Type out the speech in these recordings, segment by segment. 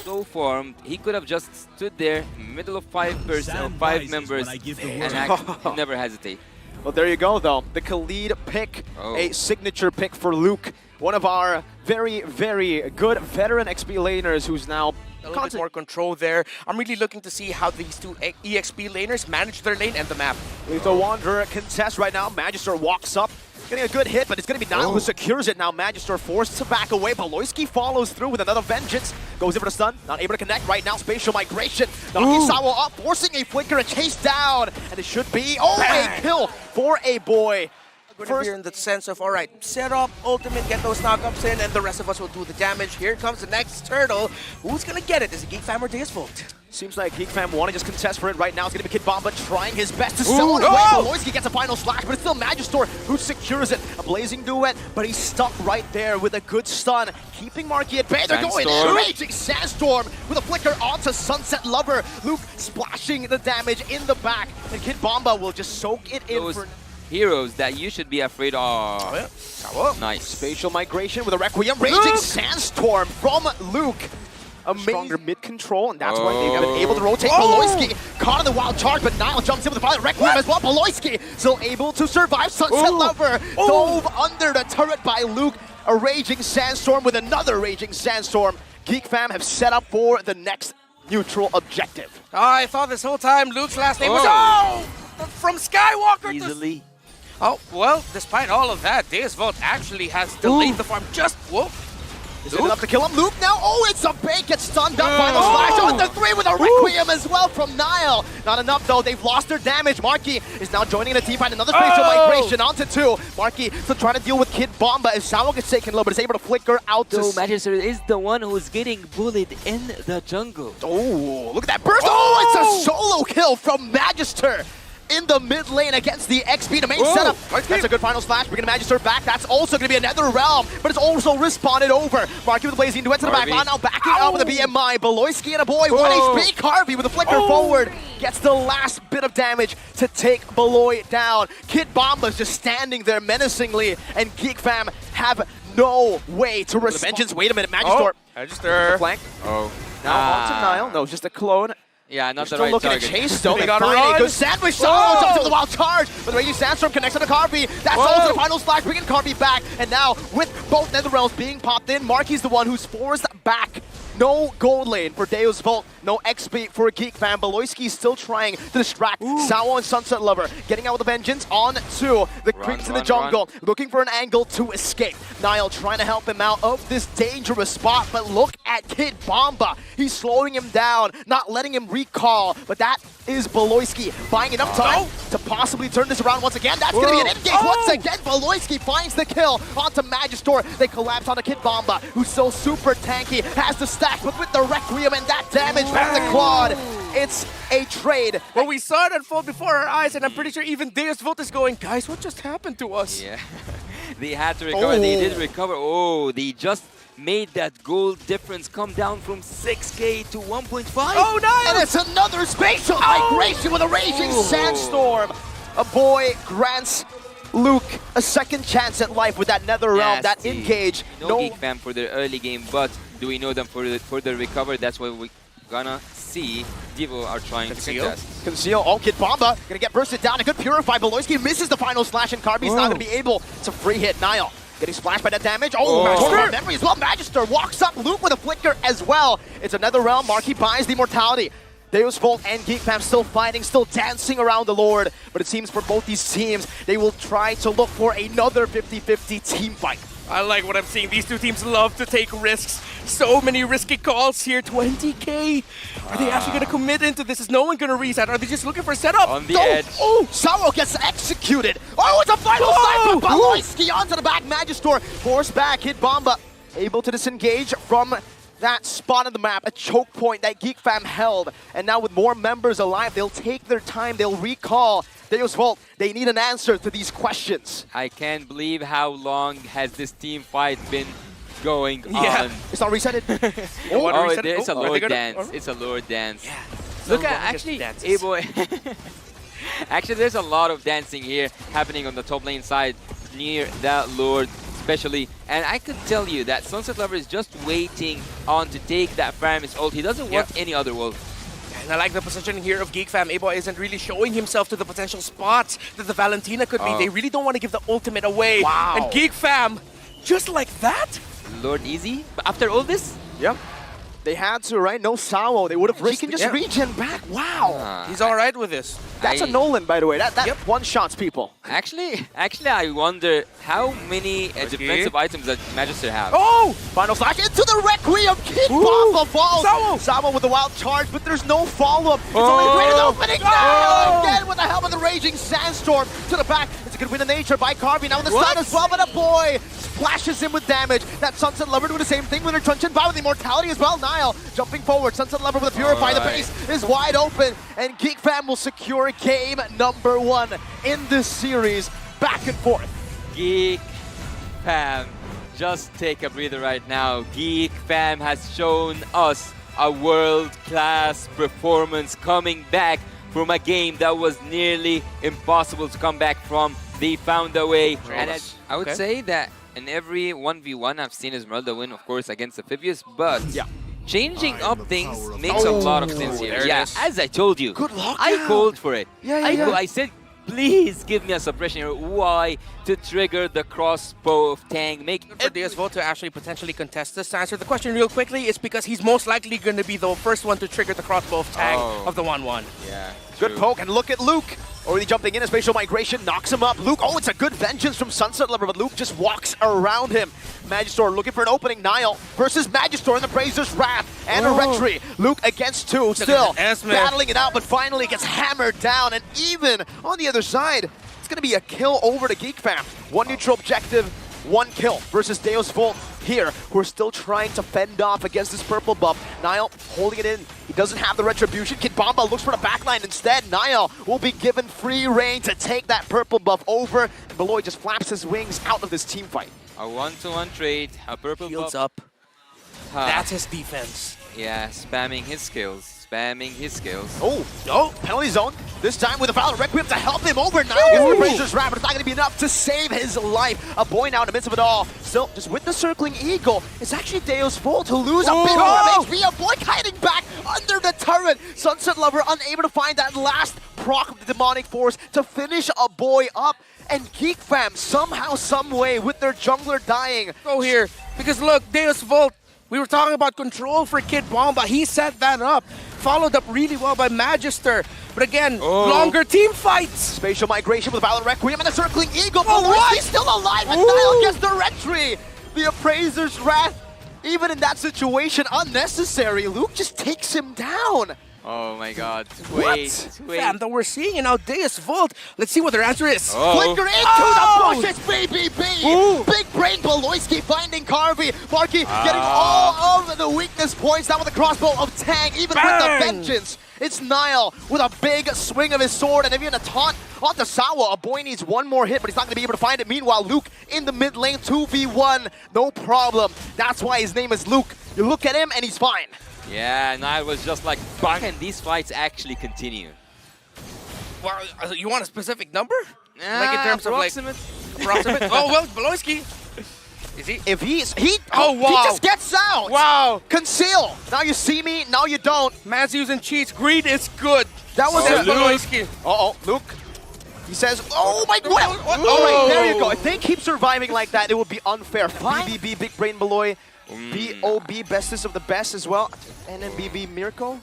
so formed. He could have just stood there, middle of five members, and never hesitate. Well, there you go, though. The Khalid pick, a signature pick for Luke. One of our very, very good veteran XP laners who's now a little bit more control there. I'm really looking to see how these two EXP laners manage their lane and the map. Lethal Wanderer contests right now. Magister walks up, getting a good hit, but it's going to be Nile who secures it now. Magister forced to back away. Baloyski follows through with another Vengeance. Goes in for the stun. Not able to connect right now. Spatial Migration. Knocking Sawo up, forcing a flicker and chase down. And it should be, a kill for a boy. First, in the sense of, all right, set up, ultimate, get those knockups in, and the rest of us will do the damage. Here comes the next turtle. Who's going to get it? Is it Geek Fam or Deus Vult? Seems like Geek Fam want to just contest for it right now. It's going to be Kid Bomba trying his best to sell it away. Baloyski gets a final slash, but it's still Magister who secures it. A blazing duet, but he's stuck right there with a good stun. Keeping Marky at bay. They're going in. Raging Sandstorm with a flicker onto Sunset Lover. Luke splashing the damage in the back. And Kid Bomba will just soak it in for heroes that you should be afraid of. Nice. Spatial Migration with a Requiem. Raging Sandstorm from Luke. A stronger mid-control, and that's why they've been able to rotate. Baloyski caught in the wild charge, but Nile jumps in with the violent Requiem as well. Baloyski still able to survive. Sunset Lover dove under the turret by Luke. A Raging Sandstorm with another Raging Sandstorm. Geek Fam have set up for the next neutral objective. I thought this whole time Luke's last name was from Skywalker. Easily. Oh, well, despite all of that, Deus Vult actually has delayed the farm just... Whoa. Is it enough to kill him? Luke now, it's a bait, gets stunned up by the slash on the 3 with a Requiem as well from Nile. Not enough though, they've lost their damage. Marky is now joining in a team fight, another spatial migration onto 2. Marky still trying to deal with Kid Bomba as Sawo gets taken low, but is able to flicker out to... So Magister is the one who's getting bullied in the jungle. Oh, look at that burst! It's a solo kill from Magister in the mid lane against the XP, the main setup. That's a good final slash. We're going to Magister back. That's also going to be another realm, but it's also respawned over. Marky with the blazing duet to the back line, now backing out with a BMI. Baloyski and a boy, 1 HP. Carvey with a flicker forward gets the last bit of damage to take Baloy down. Kid Bomba's just standing there menacingly, and Geek Fam have no way to respond. Vengeance, wait a minute, Magister. Magister. Flank. Now onto Nile. No, just a clone. Yeah, not the still right looking target. to chase though. They They got find a good sandwich. Jumps into the wild charge, but the Raging Sandstorm connects on the Carvey. That's also the final slash, bringing Carvey back. And now, with both Nether Realms being popped in, Marky's the one who's forced back. No gold lane for Deus Vult, no XP for Geek Fam. Baloyski's still trying to distract Sawo and Sunset Lover. Getting out with a Vengeance on 2. The creeps in the jungle, looking for an angle to escape. Nile trying to help him out of this dangerous spot, but look at Kid Bomba. He's slowing him down, not letting him recall, but that is Baloyski buying enough time to possibly turn this around once again. That's going to be an engage once again. Baloyski finds the kill onto Magister. They collapse onto Kid Bomba, who's still super tanky, has the stack, but with the Requiem and that damage from the quad, it's a trade. Well, we saw it unfold before our eyes, and I'm pretty sure even Deus Vult is going, guys, what just happened to us? Yeah, they had to recover. They did recover. They just made that gold difference come down from 6K to 1.5. Oh, nice! And it's another spatial migration with a Raging Sandstorm. A boy grants Luke a second chance at life with that Nether Realm, that engage. No Geek Fam for their early game, but do we know them for the recover? That's what we're gonna see. DEVU are trying to contest. Conceal. Kid Bomba gonna get bursted down. A good Purify. Baloyski misses the final slash, and Carby's not gonna be able to free hit Nile. Getting splashed by that damage. Magister memory as well. Magister walks up. Luke with a flicker as well. It's another realm. Marky buys the immortality. Deus Vult and Geek Fam still fighting, still dancing around the Lord. But it seems for both these teams, they will try to look for another 50-50 team fight. I like what I'm seeing. These two teams love to take risks. So many risky calls here. 20K. Are they actually going to commit into this? Is no one going to reset? Are they just looking for a setup? On the edge. Sawo gets executed. It's a final snipe from Baloyski onto the back. Magister forced back. Kid Bomba able to disengage from that spot on the map, a choke point that Geek Fam held. And now with more members alive, they'll take their time, they'll recall. Deus Vult, they need an answer to these questions. I can't believe how long has this team fight been going on. It's not resetted. It's a Lord dance. It's a Lord dance. Yeah. Look at, actually, hey boy. Actually, there's a lot of dancing here happening on the top lane side near that Lord especially. And I could tell you that Sunset Lover is just waiting on to take that Faramis ult. He doesn't want any other ult. And I like the positioning here of Geek Fam. A-Boy isn't really showing himself to the potential spots that the Valentina could be. They really don't want to give the ultimate away. Wow. And Geek Fam, just like that? Lord Easy, but after all this? Yep. They had to, right? No Sao. They would have risked. He can just regen back. Wow. He's all right with this. That's a Nolan, by the way. That one-shots people. Actually, I wonder how many defensive items that Magister have. Oh! Final slash into the Requiem. Kid Bomba falls. Sao with the wild charge, but there's no follow-up. It's only great as opening now. Again with the help of the Raging Sandstorm to the back. It's a good win of nature by Carby. Now with the stun as well, but a boy splashes him with damage. That Sunset Lover doing the same thing with her Truncheon Bow with immortality as well. Nile jumping forward. Sunset Lover with a Purify. The base is wide open, and Geek Fam will secure game number 1 in this series. Back and forth. Geek Fam, just take a breather right now. Geek Fam has shown us a world-class performance coming back from a game that was nearly impossible to come back from. They found a way. And I would say that in every 1v1 I've seen Esmeralda win, of course, against Amphibious, but changing up things makes a lot of sense here. As I told you, good luck. I called for it. I said, please give me a suppression here. Why? To trigger the crossbow of Tang. Make for Deus Vult to actually potentially contest this. To answer the question real quickly, is because he's most likely going to be the first one to trigger the crossbow of Tang of the 1-1. Yeah. Good poke, and look at Luke. Already jumping in, a spatial migration knocks him up. Luke, it's a good vengeance from Sunset Lover, but Luke just walks around him. Magister looking for an opening. Nile versus Magister in the Brazer's Wrath and a Retry. Luke against 2, still battling it out, but finally gets hammered down. And even on the other side, it's going to be a kill over to Geek Fam. 1 neutral objective, 1 kill versus Deus Vult here, who are still trying to fend off against this purple buff. Nile holding it in. He doesn't have the retribution. Kid Bomba looks for the backline instead. Nile will be given free reign to take that purple buff over. And Beloy just flaps his wings out of this team fight. A 1-to-1 trade, a purple Shields buff. up. That's his defense. Yeah, spamming his skills. Penalty zone. This time with a Valor Requiem to help him over. Nile gets the Brazer's Wrath, but it's not going to be enough to save his life. A boy now in the midst of it all. Still, just with the circling eagle, it's actually Deus Vult to lose a bit more of HP. A boy hiding back under the turret. Sunset Lover unable to find that last proc of the demonic force to finish a boy up. And Geek Fam somehow, some way, with their jungler dying. Go here, because look, Deus Vult, we were talking about control for Kid Bomba. He set that up. Followed up really well by Magister. But again, longer team fights. Spatial migration with Valor Requiem and the circling eagle. He's still alive, and Nile gets the retry. The Appraiser's Wrath, even in that situation, unnecessary. Luke just takes him down. Oh my god. Wait. Fam, that we're seeing in now Deus Vult. Let's see what their answer is. Flicker into the bushes, BBB. Big brain Beloyski finding Carvey. Marky getting all of the weakness points down with the crossbow of Tang, even with the vengeance. It's Nile with a big swing of his sword and even a taunt onto Sawa. A boy needs 1 more hit, but he's not going to be able to find it. Meanwhile, Luke in the mid lane, 2v1, no problem. That's why his name is Luke. You look at him and he's fine. Yeah, Nile was just like, can these fights actually continue? Well, you want a specific number? Like in terms approximate. of like... Approximate? Oh, well, Beloyski. Is he? If he he just gets out. Wow. Conceal. Now you see me, now you don't. Man's using cheats. Greed is good. That was Beloyski. Luke. He says, oh my god. All right, there you go. If they keep surviving like that, it would be unfair. BBB, Big Brain Beloy. BOB, bestest of the best as well. And then BB Miracle.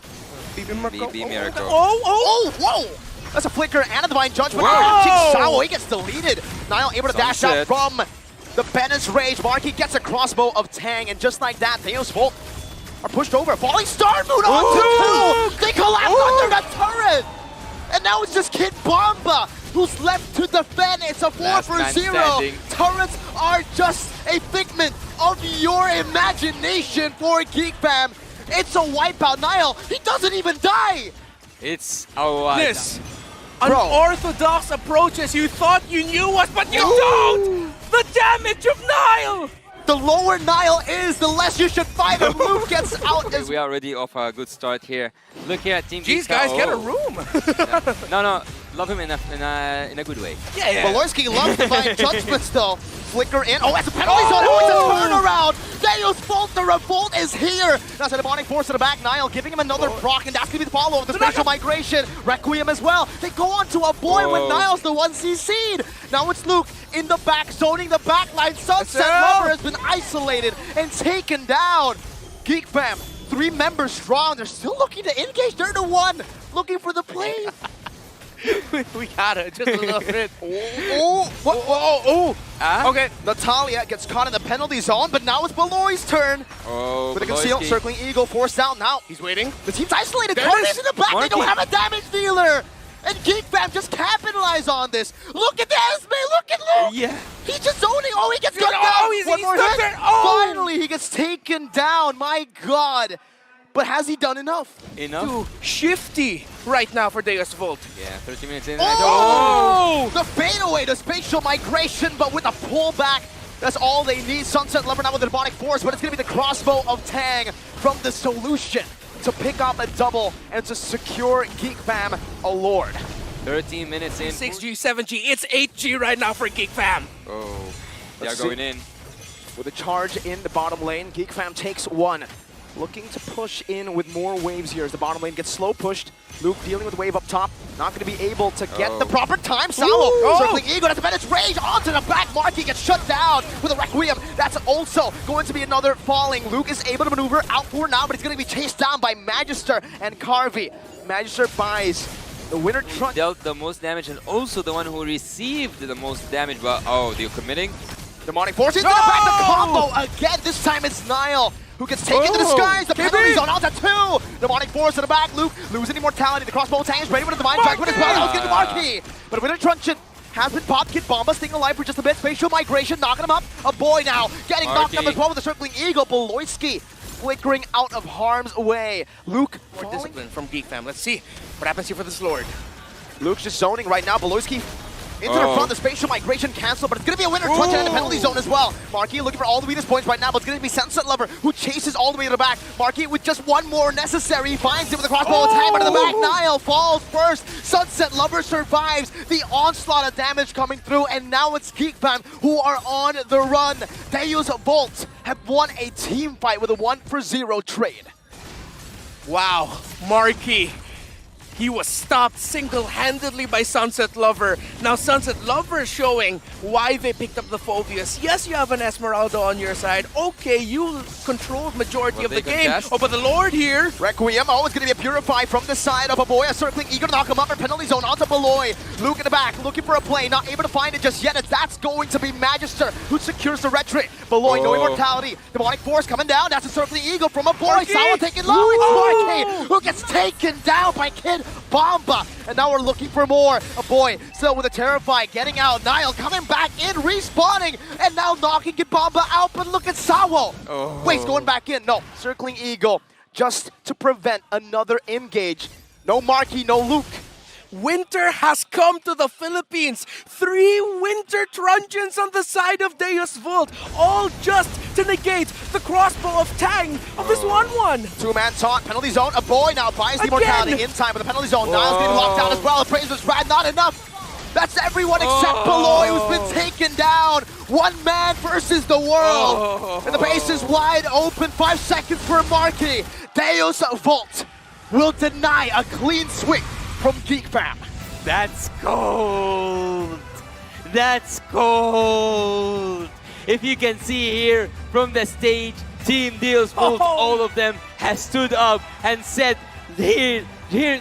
BB Miracle. Whoa! That's a flicker and a Divine Judgment. Sao, he gets deleted. Nile able to dash out from the Bennett's Rage. Marky gets a crossbow of Tang, and just like that, Deus Vult are pushed over. Falling Star Moon onto 2! They collapse under the turret! And now it's just Kid Bomba who's left to defend. It's a 4-for-0. Turrets are just a figment of your imagination for Geek Fam. It's a wipeout. Nile, he doesn't even die. It's a wipeout. This unorthodox approaches. You thought you knew us, but you don't. The damage of Nile. The lower Nile is, the less you should fight him. Luke gets out as we are already off a good start here. Look here at Team Geek. Geek. Guys, get a room. No, love him in a good way. Yeah. Baloyski loves divine judgments though. Flicker in. Oh, that's a penalty zone. Oh, it's a turnaround. Deus Vult, the revolt is here. That's a demonic force to the back. Niall giving him another proc, and that's going to be the follow-up. The spatial migration. Requiem as well. They go on to a boy when Niall's the one CC'd. Now it's Luke in the back, zoning the back line. Sunset Lover has been isolated and taken down. Geek fam, 3 members strong. They're still looking to engage. They're the one looking for the play. We got it, just a little bit. Okay, Natalia gets caught in the penalty zone, but now it's Beloy's turn. Oh, With a concealed circling eagle, forced down now. He's waiting. The team's isolated. Carly's in the back. They don't have a damage dealer. And Geek fam just capitalize on this. Look at this, man. Look at Luke. Yeah. He's just zoning. Oh, he gets gunned down. Oh, One he's more stuck hit. there. Oh. Finally, he gets taken down. My God. But has he done enough? Too shifty right now for Deus Vult. Yeah, 30 minutes in. Oh! The fadeaway, the spatial migration, but with a pullback. That's all they need. Sunset Lover now with the demonic force, but it's going to be the crossbow of Tang from the solution to pick up a double and to secure Geek Fam a lord. 13 minutes in. 6G, 7G, it's 8G right now for Geek Fam. Oh, they are Let's going see. in. With a charge in the bottom lane, Geek Fam takes 1. Looking to push in with more waves here as the bottom lane gets slow pushed. Luke dealing with wave up top. Not going to be able to get the proper time. Salo circling Eagle. That's a Venice Rage onto the back. Marky gets shut down with a Requiem. That's also going to be another falling. Luke is able to maneuver out for now, but he's going to be chased down by Magister and Carvey. Magister buys the winner trunk. Dealt the most damage and also the one who received the most damage, but oh, they're committing. Demonic Force into the back. The combo again. This time it's Niall who gets taken to the skies. The penalty zone on to 2. Demonic Force to the back. Luke losing immortality. The crossbow tanks ready with a divine judgment as well. That was going to be Marky. But Winter Truncheon has been popped. Kid Bomba staying alive for just a bit. Spatial migration knocking him up. A boy now getting knocked up as well with the circling eagle. Beloyski flickering out of harm's way. Luke More discipline from Geek Fam. Let's see what happens here for this Lord. Luke's just zoning right now. Beloyski into the front, the spatial migration cancel, but it's going to be a winner Truncheon in the penalty zone as well. Marky looking for all the weakest points right now, but it's going to be Sunset Lover who chases all the way to the back. Marky with just 1 more necessary, finds it with a crossbow attack, but in the back, Niall falls first. Sunset Lover survives the onslaught of damage coming through, and now it's Geek Fam who are on the run. Deus Vult have won a team fight with a 1-for-0 trade. Wow, Marky. He was stopped single-handedly by Sunset Lover. Now Sunset Lover is showing why they picked up the Phobius. Yes, you have an Esmeralda on your side. Okay, you controlled majority of the game. Oh, but the Lord here. Requiem, oh, it's going to be a Purify from the side of a boy. A circling eager to knock him up in penalty zone onto Beloy. Luke in the back, looking for a play, not able to find it just yet. As that's going to be Magister who secures the retreat. Beloy, no immortality. Demonic Force coming down. That's a circling eagle from a boy. Sawa taking low. It's Marky who gets taken down by Kid Bomba. And now we're looking for more. A boy still with a Terrify getting out. Niall coming back in, respawning, and now knocking Kid Bomba out. But look at Sawo. Wait, going back in. No, circling eagle just to prevent another engage. No Marky, no Luke. Winter has come to the Philippines. 3 Winter Truncheons on the side of Deus Vult, all just to negate the crossbow of Tang of this 1-1. 2-man taunt, penalty zone. A boy now buys the immortality in time with the penalty zone. Niall's getting locked down as well. The praise was rad, not enough. That's everyone except Beloy who's been taken down. 1 man versus the world. And the base is wide open. 5 seconds for Marky. Deus Vult will deny a clean sweep from Geek Fam. That's gold! That's gold! If you can see here from the stage, Team Deus Vult, all of them have stood up and said, here,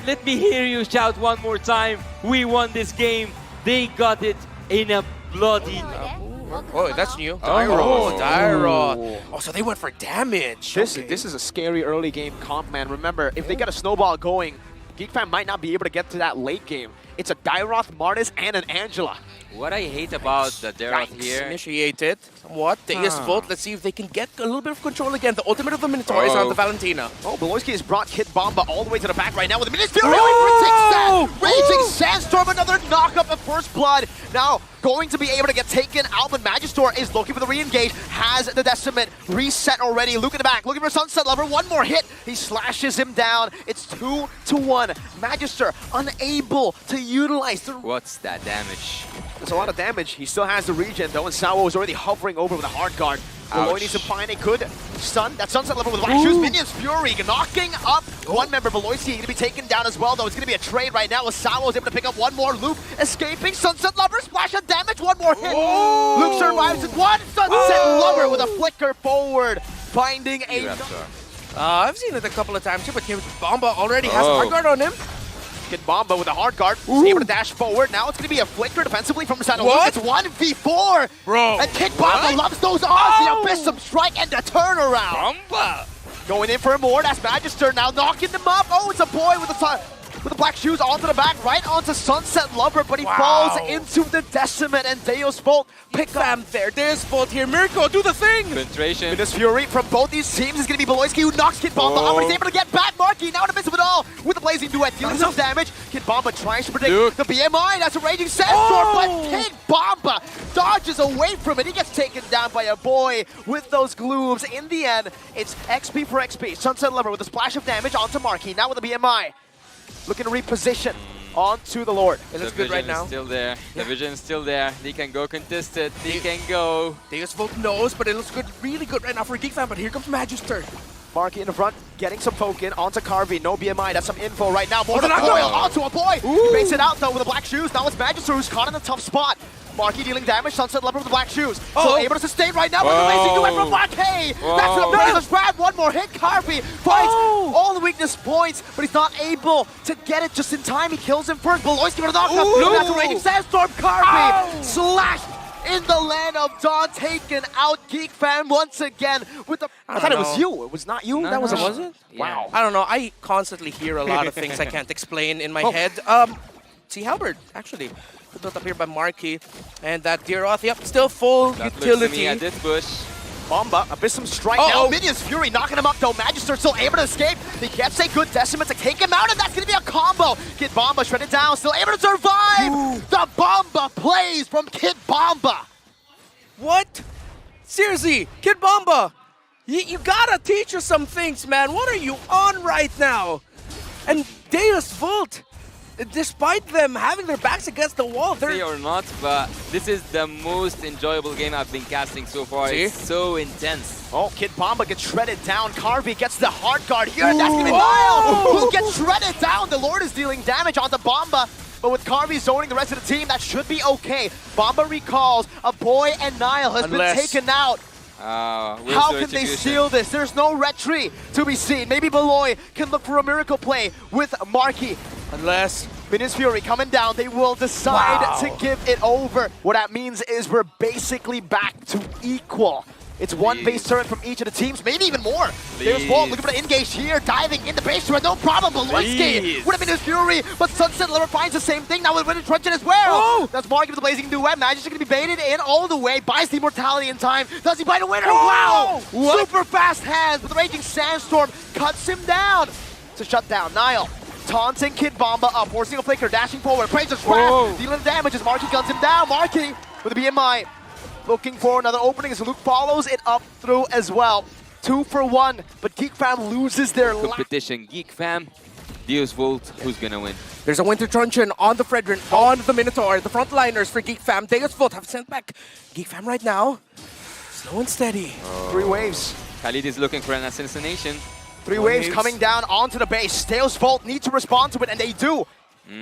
let me hear you shout 1 more time. We won this game. They got it in a bloody... Oh, that's new. Dyro. Oh, so they went for damage. This is a scary early game comp, man. Remember, if they get a snowball going, Geek Fam might not be able to get to that late game. It's a Dyroth, Martis, and an Angela. What I hate about the Dyroth here... Initiated somewhat. Deus Vult, let's see if they can get a little bit of control again. The ultimate of the Minotaur is on the Valentina. Oh, Beloyski has brought Kid Bomba all the way to the back right now with a Ministerial. Raging Sandstorm, another knock up of First Blood. Now, going to be able to get taken out, but Magister is looking for the re-engage, has the Decimate reset already. Luke in the back, looking for Sunset Lover, one more hit, he slashes him down. It's 2-1. Magister unable to utilize the... What's that damage? There's a lot of damage. He still has the regen though, and Sawo is already hovering over with a hard guard. Veloy needs to find a good stun. That Sunset Lover with Black Shoes, Minions Fury knocking up one member. Veloy going to be taken down as well though. It's going to be a trade right now as Sawo is able to pick up one more. Luke escaping. Sunset Lover, splash of damage, one more hit. Luke survives with one. Sunset Lover with a flicker forward, finding a... I've seen it a couple of times here, but Bomba already has a hard guard on him. Kid Bomba with a hard guard, able to dash forward. Now it's going to be a flicker defensively from the side of Luke. It's 1v4. Bro. And Kid Bomba loves those odds. The Abyssum strike and the turnaround. Bomba. Going in for more. That's Magister now knocking them up. Oh, it's a boy with the Black Shoes onto the back, right onto Sunset Lover, but he falls into the Decimate, and Deus Vult pick up there. Deus Vult here. Mirko, do the thing. Penetration. This Fury from both these teams is going to be Beloyski, who knocks Kid Bomba out, but he's able to get back. Marky now in the midst of it all with the Blazing Duet, dealing some damage. Kid Bomba tries to predict the BMI. That's a Raging Sandstorm, but Kid Bomba dodges away from it. He gets taken down by a boy with those glooms. In the end, it's XP for XP. Sunset Lover with a splash of damage onto Marky, now with the BMI. Looking to reposition onto the Lord. It looks good right now. Still there. The vision is still there. They can go contested. They can go. Deus Vult knows, but it looks good, really good right now for Geek Fan. But here comes Magister. Marky in the front, getting some poke in onto Carvey. No BMI. That's some info right now. More than a coil onto a boy. He makes it out though with the Black Shoes. Now it's Magister who's caught in a tough spot. Marky dealing damage. Sunset Lover with the Black Shoes. So able to sustain right now with the Racing Duet from Marky. That's an amazing grab. One more hit. Carvey finds all the weakness points, but he's not able to get it just in time. He kills him first. Beloyski with a knockup. That's a Raging Sandstorm. Carvey slashed in the land of Dawn, taken out. Geek Fan once again with the... I thought it was you. It was not you. No, that was Was it? Wow. I don't know. I constantly hear a lot of things I can't explain in my head. See Halberd, actually. Built up here by Marky. And that Deeroth, yep, still full utility. Looks to me at this bush. Bomba, Abyssum strike now. Minions Fury knocking him up though. Magister still able to escape. He gets a good Decimate to take him out, and that's going to be a combo. Kid Bomba shredded down, still able to survive. The Bomba plays from Kid Bomba. What? Seriously, Kid Bomba, you gotta teach us some things, man. What are you on right now? And Deus Vult, despite them having their backs against the wall, Say or not, but this is the most enjoyable game I've been casting so far. It's so intense. Oh, Kid Bomba gets shredded down. Carvey gets the hard guard here. That's going to be Nile who gets shredded down. The Lord is dealing damage onto Bomba. But with Carvey zoning the rest of the team, that should be okay. Bomba recalls a boy, and Nile has been taken out. How can they steal this? There's no retreat to be seen. Maybe Beloy can look for a miracle play with Marky. Unless Minions Fury coming down, they will decide to give it over. What that means is we're basically back to equal. It's one base turret from each of the teams, maybe even more. There's Walt looking for the engage here, diving in the base turret, no problem. Beloyski would have been his Fury, but Sunset Lover finds the same thing now with Winter Truncheon as well. That's Marky with the Blazing Duet. Magic going to be baited in all the way, buys the immortality in time. Does he bite a winner? Wow! Super fast hands, but the Raging Sandstorm cuts him down. To shut down Nile. Taunting Kid Bomba up, forcing a flicker, dashing forward, Praise's wrath, dealing damage as Marky guns him down. Marky with the BMI. Looking for another opening as Luke follows it up through as well. 2 for 1, but Geek Fam loses their competition. Geek Fam, Deus Vult, who's gonna win? There's a Winter Truncheon on the Fredrin, on the Minotaur. The frontliners for Geek Fam. Deus Vult have sent back Geek Fam right now. Slow and steady. 3 waves. Khalid is looking for an assassination. 3 waves coming down onto the base. Deus Vult need to respond to it, and they do.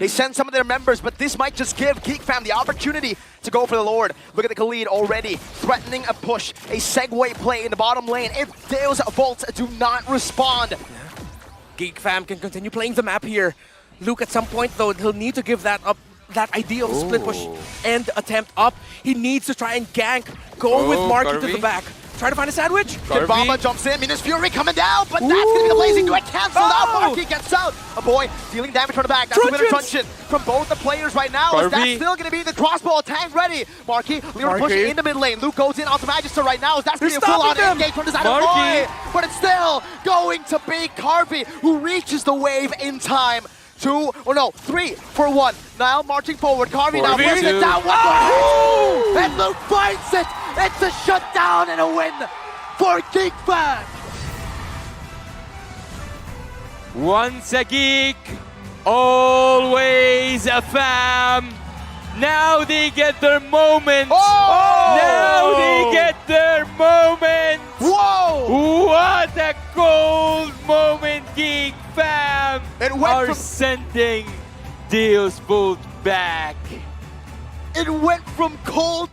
They send some of their members, but this might just give Geek Fam the opportunity to go for the Lord. Look at the Khalid already threatening a push, a segue play in the bottom lane if Deus Vult do not respond. Geek Fam can continue playing the map here. Luke, at some point, though, he'll need to give that up. That idea of split push and attempt up. He needs to try and gank. Go with Marky to the back. Try to find a sandwich. Kid Bomba jumps in. Minions Fury coming down, but that's going to be the Blazing Duet canceled out. Marky gets out. A boy dealing damage from the back. That's a Winter Truncheon from both the players right now. Is that still going to be the crossbow attack ready? Marky, Leon pushing in the mid lane. Luke goes in onto Magister right now. Is that going to be a full-on engage from the side of Boy? But it's still going to be Carvey who reaches the wave in time. 2, oh no, 3 for 1. Now marching forward. Carvey now 4v2. brings it down. One more hit. And Luke finds it. It's a shutdown and a win for Geek Fan. Once a geek, always a fam. Now they get their moment. Oh! Now they get their moment. Whoa! What a cold moment, Geek fam. It went are from- sending Deus Vult back. It went from cold